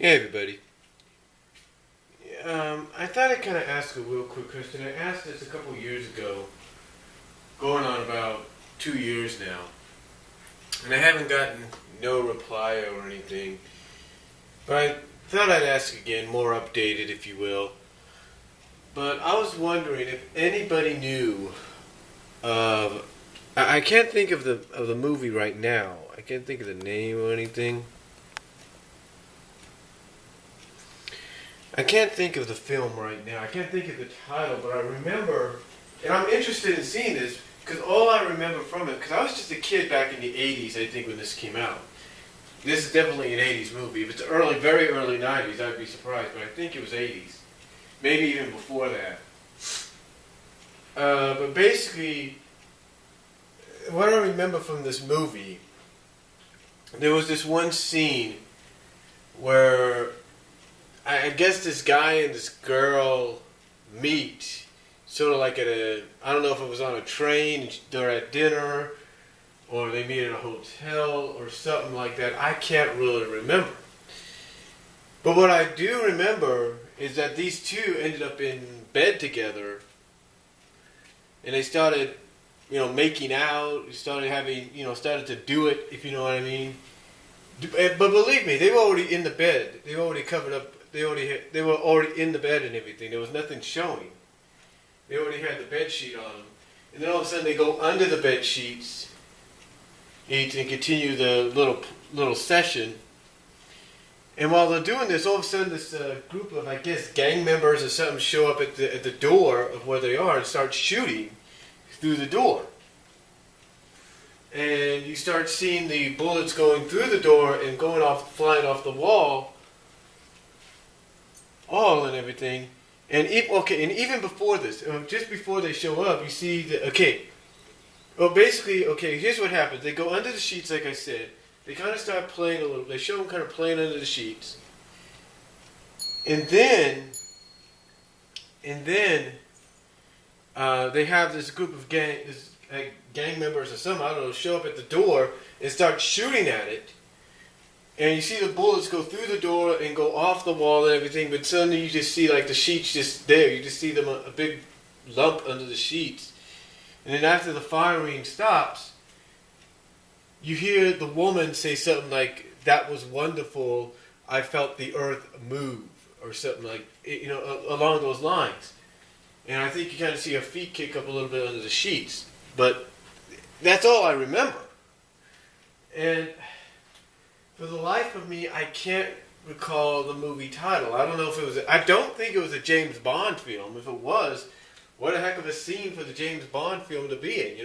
Hey everybody. I thought I'd kind of ask a real quick question. I asked this a couple years ago, going on about 2 years now, and I haven't gotten no reply or anything. But I thought I'd ask again, more updated, if you will. But I was wondering if anybody knew of. I can't think of the movie right now. I can't think of the name or anything. I can't think of the film right now. I can't think of the title, but I remember, and I'm interested in seeing this because all I remember from it, because I was just a kid back in the 80s, I think, when this came out. This is definitely an 80s movie. If it's early, very early 90s, I'd be surprised, but I think it was 80s. Maybe even before that. But basically, what I remember from this movie, there was this one scene where I guess this guy and this girl meet, sort of like I don't know if it was on a train, they're at dinner, or they meet at a hotel, or something like that. I can't really remember. But what I do remember is that these two ended up in bed together, and they started, making out, started to do it, if you know what I mean. But believe me, they were already in the bed. They were already covered up. They were already in the bed and everything. There was nothing showing. They already had the bed sheet on them. And then all of a sudden they go under the bed sheets and continue the little session. And while they're doing this, all of a sudden this group of, I guess, gang members or something show up at the door of where they are and start shooting through the door. And you start seeing the bullets going through the door and flying off the wall. All and everything, and even before this, just before they show up, you see here's what happens. They go under the sheets, like I said. They kind of start playing a little. They show them kind of playing under the sheets, and then they have this group of gang members or something, I don't know, show up at the door and start shooting at it. And you see the bullets go through the door and go off the wall and everything, but suddenly you just see like the sheets just there. You just see them a big lump under the sheets. And then after the firing stops, you hear the woman say something like, "That was wonderful. I felt the earth move," or something like, along those lines. And I think you kind of see her feet kick up a little bit under the sheets. But that's all I remember. And for the life of me, I can't recall the movie title. I don't know if it was. I don't think it was a James Bond film. If it was, what a heck of a scene for the James Bond film to be in.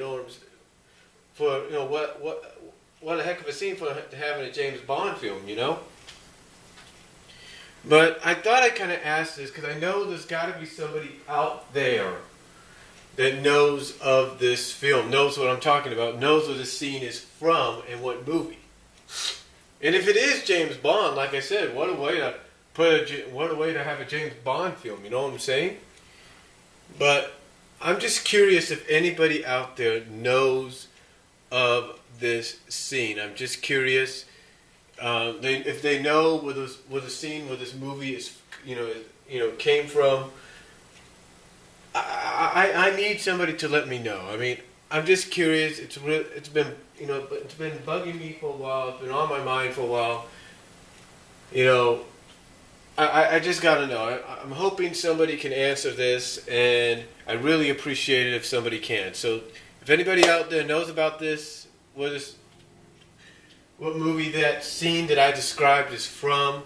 What a heck of a scene for having a James Bond film. But I thought I'd kind of ask this because I know there's got to be somebody out there that knows of this film, knows what I'm talking about, knows where this scene is from and what movie. And if it is James Bond, like I said, what a way to have a James Bond film. You know what I'm saying? But I'm just curious if anybody out there knows of this scene. I'm just curious if they know where the scene where this movie is, came from. I need somebody to let me know. I mean, I'm just curious. It's been bugging me for a while. It's been on my mind for a while. I just gotta know. I'm hoping somebody can answer this, and I really appreciate it if somebody can. So, if anybody out there knows about this, what movie that scene that I described is from,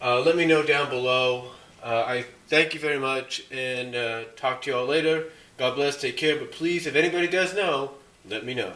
let me know down below. I thank you very much, and talk to you all later. God bless. Take care. But please, if anybody does know, let me know.